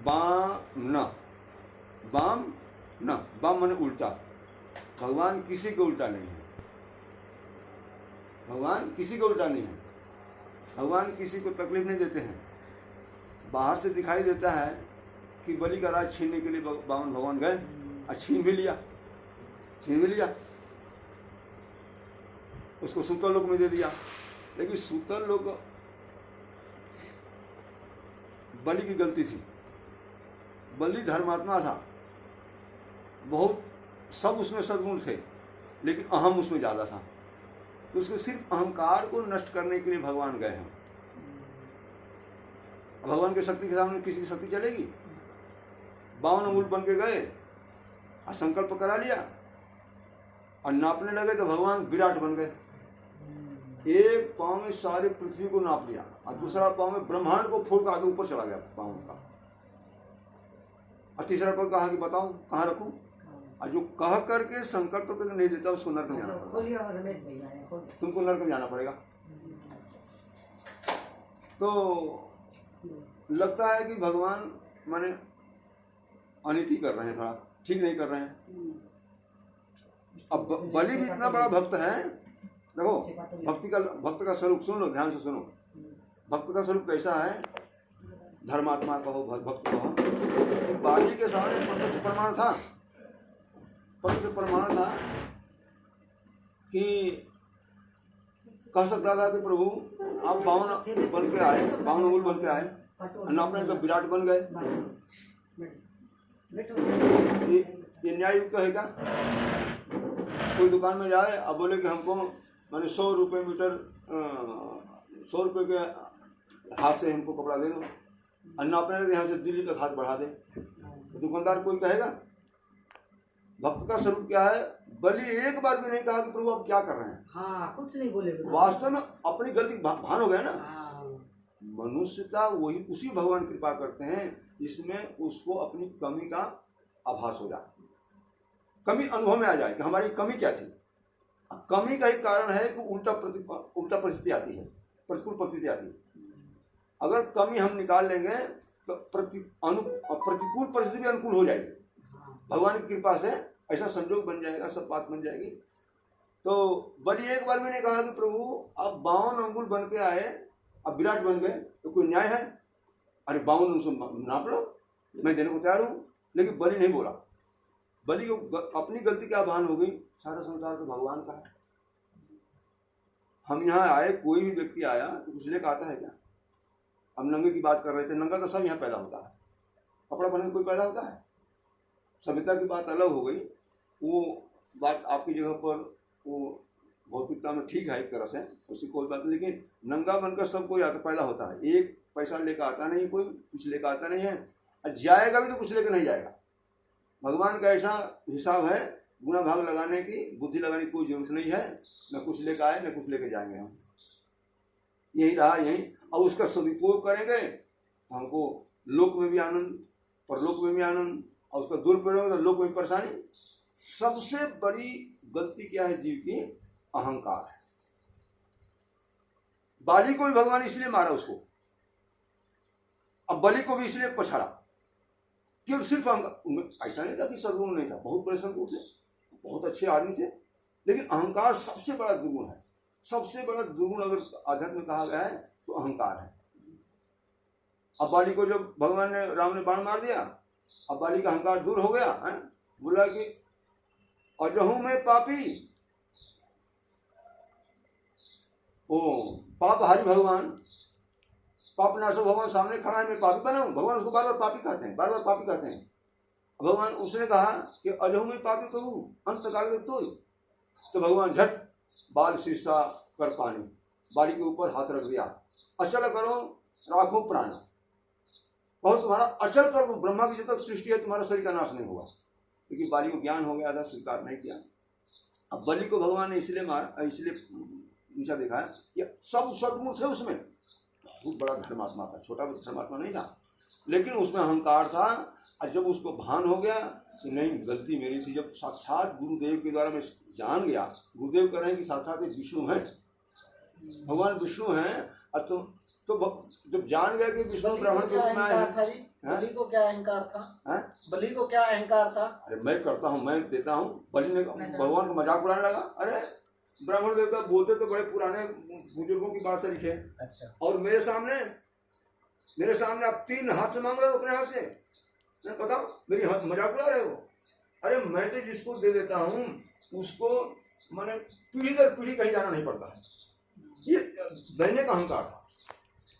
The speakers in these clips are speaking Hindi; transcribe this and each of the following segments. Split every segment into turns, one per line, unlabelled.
बाम न, बाम माने उल्टा। भगवान किसी को उल्टा नहीं है, भगवान किसी को उल्टा नहीं है। भगवान किसी को तकलीफ नहीं देते हैं। बाहर से दिखाई देता है कि बलि का राज छीनने के लिए बामन भगवान गए और छीन भी लिया, उसको सूतल लोक में दे दिया। लेकिन सूतल लोक बलि की गलती थी। बलि धर्मात्मा था, बहुत सब उसमें सद्गुण थे, लेकिन अहम उसमें ज्यादा था। तो उसको सिर्फ अहंकार को नष्ट करने के लिए भगवान गए हैं। भगवान की शक्ति के सामने किसी की शक्ति चलेगी? 52 अंगुल बन के गए और संकल्प करा लिया और नापने लगे तो भगवान विराट बन गए। एक पांव में सारी पृथ्वी को नाप लिया और दूसरा पांव में ब्रह्मांड को फोड़ के आगे ऊपर चला गया पांव का। और तीसरा पांव कहा कि बताओ कहाँ रखूं? और जो कह करके संकल्प करके नहीं देता उसको नरक में जाना पड़ेगा। तुमको नरक में जाना पड़ेगा। तो लगता है कि भगवान माने अनिति कर रहे हैं, थोड़ा ठीक नहीं कर रहे हैं। अब बलि भी इतना बड़ा भक्त है। देखो भक्त का स्वरूप सुन लो, ध्यान से सुनो। भक्त का स्वरूप कैसा है? धर्मात्मा कहो, भक्त कहो। बाली के सामने प्रत्यक्ष प्रमाण था कि कह सकता था कि प्रभु आप 52 बन के आए, 52 अंगुल बन के आए, नापने तो विराट बन गए। ये न्याय युक्त है क्या? कोई दुकान में जाए अब बोले कि हमको मैंने 100 रुपये मीटर 100 रुपये के हाथ से हमको कपड़ा दे दो, और नापने लगे यहाँ से दिल्ली तक हाथ बढ़ा दे, तो दुकानदार कोई कहेगा? भक्त का स्वरूप क्या है? बलि एक बार भी नहीं कहा कि प्रभु आप क्या कर रहे हैं।
हाँ, कुछ नहीं बोले।
वास्तव में अपनी गलती भान हो गया ना। मनुष्यता वही उसी भगवान कृपा करते हैं जिसमें उसको अपनी कमी का आभास हो जाए, कमी अनुभव में आ जाए कि हमारी कमी क्या थी। कमी का ही कारण है कि उल्टा परिस्थिति आती है, प्रतिकूल परिस्थिति आती है। अगर कमी हम निकाल लेंगे तो प्रतिकूल परिस्थिति भी अनुकूल हो जाएगी। भगवान की कृपा से ऐसा संजोग बन जाएगा, सब बात बन जाएगी। तो बलि एक बार भी नहीं कहा कि प्रभु आप 52 अंगुल बन के आए, अब विराट बन गए, तो कोई न्याय है? अरे 52 अंगुल नाप लो, मैं देने को तैयार हूँ। लेकिन बलि नहीं बोला। बलि को अपनी गलती क्या भान हो गई, सारा संसार तो भगवान का है। हम यहाँ आए, कोई भी व्यक्ति आया तो कुछ लेकर आता है क्या? हम नंगे की बात कर रहे थे, नंगा तो सब यहाँ पैदा होता है, कपड़ा पहने कोई पैदा होता है। सभ्यता की बात अलग हो गई, वो बात आपकी जगह पर वो भौतिकता में ठीक है एक तरह से, उसकी कोई बात नहीं। लेकिन नंगा बनकर सब कोई आता पैदा होता है, एक पैसा लेकर आता नहीं, कोई कुछ लेकर आता नहीं है, जाएगा भी तो कुछ लेकर नहीं जाएगा। भगवान का ऐसा हिसाब है, गुना भाग लगाने की, बुद्धि लगाने की कोई जरूरत नहीं है। न कुछ लेकर आए न कुछ लेकर जाएंगे, हम यही रहा यही। और उसका सदुपयोग करेंगे हमको लोक में भी आनंद, परलोक में भी आनंद, और उसका दुरुपयोग तो लोक में परेशानी। सबसे बड़ी गलती क्या है जीव की? अहंकार है। बाली को भी भगवान इसलिए मारा उसको, अब बलि को भी इसलिए पछाड़ा कि सिर्फ ऐसा नहीं था कि सद्गुण नहीं था, बहुत बड़े सद्गुण थे, बहुत अच्छे आदमी थे, लेकिन अहंकार सबसे बड़ा दुर्गुण है। सबसे बड़ा दुर्गुण अगर आध्यात्म में कहा गया है तो अहंकार है। अब बाली को जब भगवान ने, राम ने बाण मार दिया, अब बाली का अहंकार दूर हो गया है? बोला कि अजहू में पापी, ओ पापहारी भगवान, पाप नाशक भगवान सामने खड़ा है, मैं पापी बना हूं। भगवान उसको बार बार पापी कहते हैं, बार बार पापी कहते हैं। भगवान उसने कहा कि अजहू में पापी कहूँ अंत काल में तो भगवान झट बाल शीर्षा कर पानी, बाली के ऊपर हाथ रख दिया। अचल करो राखो प्राण, बहुत तुम्हारा अचल कर दो, ब्रह्मा की जब तक सृष्टि है तुम्हारा शरीर का नाश नहीं होगा। लेकिन बाली को ज्ञान हो गया था, स्वीकार नहीं किया। अब बलि को भगवान ने इसलिए मारा, इसलिए नीचा देखा है कि सब सद्गुण थे उसमें, बहुत बड़ा धर्मात्मा था, छोटा धर्मात्मा नहीं था, लेकिन उसमें अहंकार था। और जब उसको भान हो गया कि नहीं गलती मेरी थी, जब साक्षात गुरुदेव के द्वारा मैं जान गया, गुरुदेव कह रहे हैं कि साक्षात विष्णु हैं, भगवान विष्णु हैं, तो जब जान गया कि विष्णु ब्राह्मण के रूप में आए हैं,
बलि को क्या अहंकार था?
हैं?
बलि को क्या अहंकार था?
अरे मैं करता हूँ, मैं देता हूँ। बलि ने भगवान को मजाक उड़ाने लगा। अरे ब्राह्मण देवता बोलते तो बड़े पुराने बुजुर्गों की बात से लिखे।
अच्छा।
और मेरे सामने आप 3 हाथ से मांग रहे हो अपने हाथ से, बताओ मेरी मजाक उड़ा रहे हो। अरे मैं तो जिसको दे देता हूँ उसको मैंने पीढ़ी दर पीढ़ी कहीं जाना नहीं पड़ता है। ये दैन्य का अहंकार था,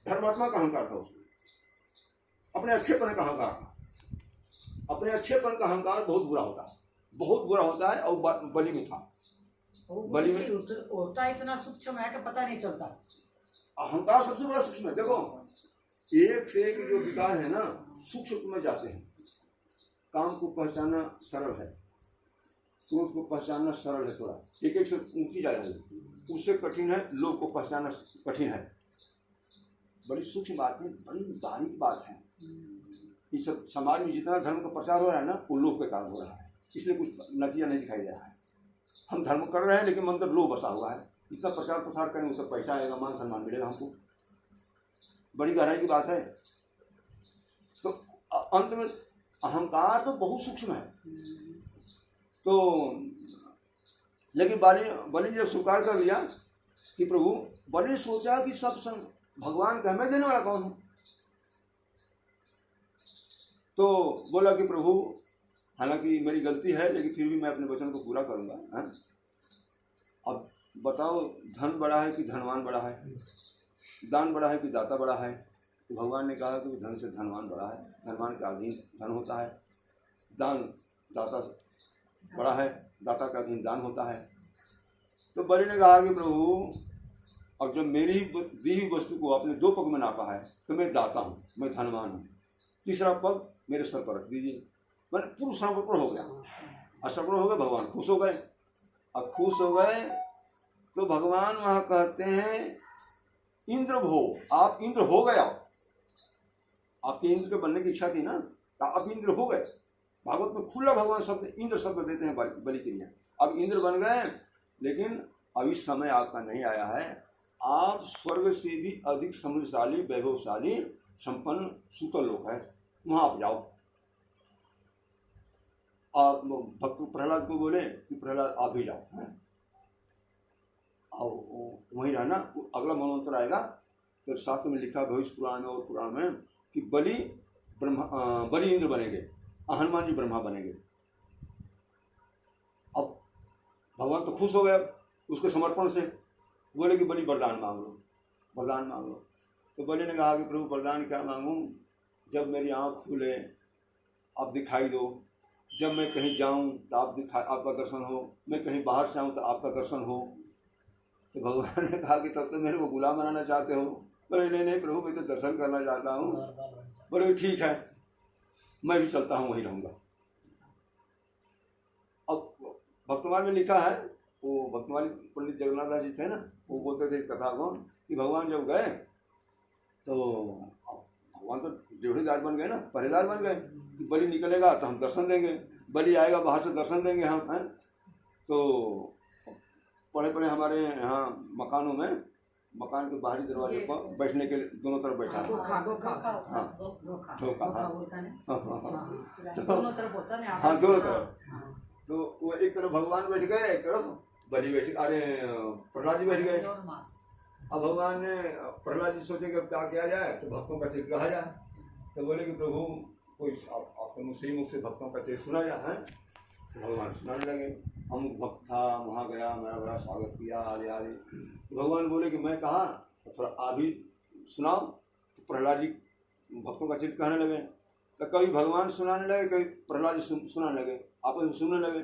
धर्मात्मा का अहंकार था, उसमें अपने अच्छेपन का अहंकार था। अपने अच्छेपन का अहंकार बहुत बुरा होता है, बहुत बुरा होता है। और बलि में था, बलि में
होता इतना सूक्ष्म है कि पता नहीं चलता।
अहंकार सबसे बड़ा सूक्ष्म है। देखो एक से एक जो विकार है ना सूक्ष्म में जाते हैं। काम को पहचानना सरल है, क्रोध को पहचानना सरल है, थोड़ा एक एक से ऊंची जा रही है, उससे कठिन है लोभ को पहचानना कठिन है। बड़ी सूक्ष्म बात है, बड़ी बारीक बात है। इस सब समाज में जितना धर्म का प्रचार हो रहा है ना वो लोभ के कारण हो रहा है, इसलिए कुछ नतीजा नहीं दिखाई दे रहा है। हम धर्म कर रहे हैं लेकिन मन अंदर लोभ बसा हुआ है। जितना प्रचार प्रसार करें उससे पैसा आएगा, मान सम्मान मिलेगा हमको, बड़ी गहराई की बात है। तो अंत में अहंकार तो बहुत सूक्ष्म है। तो लेकिन बलि जब स्वीकार कर लिया कि प्रभु, बलि ने सोचा कि सब भगवान का हमें देने वाला कौन है, तो बोला कि प्रभु हालांकि मेरी गलती है लेकिन फिर भी मैं अपने वचन को पूरा करूंगा। है? अब बताओ धन बड़ा है कि धनवान बड़ा है, दान बड़ा है कि दाता बड़ा है? तो भगवान ने कहा कि धन से धनवान बड़ा है, धनवान के अधीन धन होता है। दान दाता बड़ा है, दाता का अधीन दान होता है। तो बलि ने कहा कि प्रभु अब जब मेरी दी हुई वस्तु को आपने 2 पग में नापा है तो मैं दाता हूँ, मैं धनवान हूँ, तीसरा पग मेरे सर पर रख दीजिए। मैंने पूर्ण समर्पण हो गया, असमर्पण हो गया। भगवान खुश हो गए। अब खुश हो गए तो भगवान वहाँ कहते हैं इंद्र भो, आप इंद्र हो गए। आपके इंद्र के बनने की इच्छा थी ना, तो आप इंद्र हो गए। भागवत में खुला भगवान शब्द इंद्र शब्द देते हैं बलि के लिए। अब इंद्र बन गए, लेकिन अभी समय आपका नहीं आया है। आप स्वर्ग से भी अधिक समृद्धशाली, वैभवशाली, संपन्न सूतल लोक है, वहाँ आप जाओ। आप भक्त प्रहलाद को बोले कि प्रहलाद आप भी जाओ, हैं और वहीं रहना। अगला मनवंतर आएगा तो शास्त्र में लिखा, भविष्य पुराण में और पुराण में, कि बलि इंद्र बनेंगे, हनुमान जी ब्रह्मा बनेंगे। अब भगवान तो खुश हो गया उसके समर्पण से, बोले कि बलि वरदान मांग लो, वरदान मांग लो। तो बलि ने कहा कि प्रभु वरदान क्या मांगूं? जब मेरी आँख खुले आप दिखाई दो, जब मैं कहीं जाऊं तो आपका दर्शन हो, मैं कहीं बाहर से आऊं तो आपका दर्शन हो। तो भगवान ने कहा कि तब तो मेरे को गुलाम बनाना चाहते हो? बोले नहीं नहीं प्रभु, मैं तो दर्शन करना चाहता हूँ। बोले ठीक है, मैं भी चलता हूँ, वहीं रहूँगा। अब भक्तमाल में लिखा है, वो भक्तमाली पंडित जगन्नाथ दास जी थे ना, वो बोलते थे इस कथा को कि भगवान जब गए तो भगवान तो ड्योढ़ीदार बन गए ना, पहरेदार बन गए कि बलि निकलेगा तो हम दर्शन देंगे, बलि आएगा बाहर से दर्शन देंगे हम, हैं। तो पढ़े पढ़े हमारे यहाँ मकानों में, मकान के बाहरी दरवाजे पर बैठने के लिए दोनों तरफ बैठा है।
दोनों तरफ होता है।
हाँ दोनों तरफ। तो वो एक तरफ भगवान बैठ गए, एक तरफ बलि बैठ, अरे प्रहलाद जी बैठ गए। अब भगवान ने, प्रहलाद जी सोचे कि अब क्या किया जाए, तो भक्तों का चित्त कहा जाए। तो बोले कि प्रभु कोई आपके मुख से भक्तों का चित्त सुना जाए, हैं। तो भगवान सुनाने लगे, अमुक भक्त था, वहाँ गया, मेरा बड़ा स्वागत किया, आदि आदि। तो भगवान बोले कि मैं कहा, तो थोड़ा आप भी सुनाओ। तो प्रहलाद जी भक्तों का चित्त कहने लगे। तो कभी भगवान सुनाने लगे, कभी प्रहलाद जी सुनाने लगे, आपस में सुनने लगे।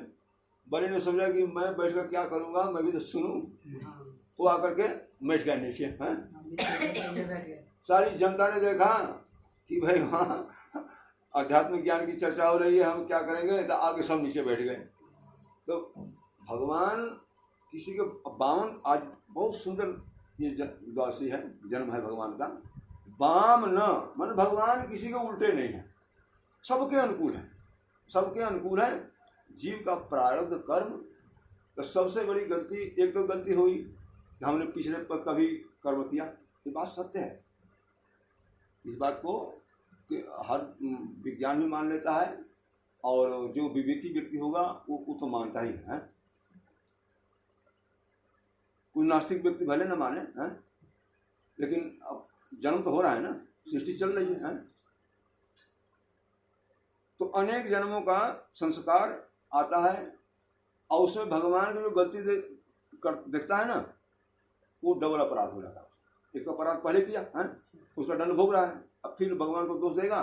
बलि ने समझा कि मैं बैठ कर क्या करूँगा, मैं भी तो सुनूँ। वो आकर के बैठ गया नीचे, हैं। सारी जनता ने देखा कि भाई वहाँ आध्यात्मिक ज्ञान की चर्चा हो रही है, हम क्या करेंगे, तो आगे सब नीचे बैठ गए। तो भगवान किसी के 52, आज बहुत सुंदर ये द्वादशी है, जन्म है भगवान का। वाम न मन, भगवान किसी के उल्टे नहीं है, सबके अनुकूल है, सबके अनुकूल है। जीव का प्रारब्ध कर्म, तो सबसे बड़ी गलती, एक तो गलती हुई कि हमने पिछले पर कभी कर्म किया, ये बात सत्य है। इस बात को कि हर विज्ञान भी मान लेता है, और जो विवेकी व्यक्ति होगा वो तो मानता ही है। कोई नास्तिक व्यक्ति भले न माने हैं, लेकिन अब जन्म तो हो रहा है ना, सृष्टि चल रही है। तो अनेक जन्मों का संस्कार आता है, और उसमें भगवान की जो गलती देखता है ना, वो डबल अपराध हो जाता है। एक तो अपराध पहले किया है, उसका दंड भोग रहा है, अब फिर भगवान को दोष देगा।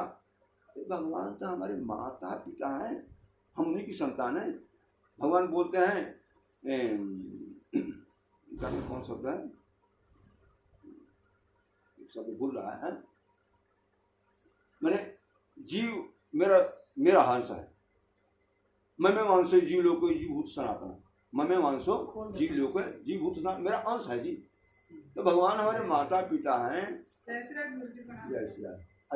भगवान तो हमारे माता पिता हैं, हम उन्हीं की संतान हैं। भगवान बोलते हैं कौन शब्द है, एक शब्द भूल रहा है, मैंने जीव मेरा हंस है, ममे मांसो जीव लोको जीवभूत सनातन, ममे मांसो जीव लोको जीवभूत सनातन, मेरा अंश है जी। तो भगवान हमारे माता पिता हैं।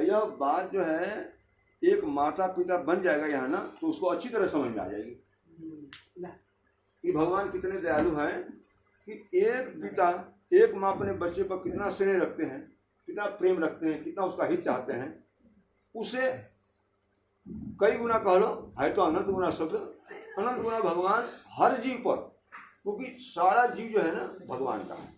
यह बात जो है, एक माता पिता बन जाएगा यहाँ ना, तो उसको अच्छी तरह समझ में आ जाएगी कि भगवान कितने दयालु हैं, कि एक पिता एक माँ अपने बच्चे पर कितना स्नेह रखते हैं, कितना प्रेम रखते हैं, कितना उसका हित चाहते हैं। उसे कई गुना कह लो, है तो अनंत गुना शब्द, अनंत गुना भगवान हर जीव पर, क्योंकि सारा जीव जो है ना भगवान का है।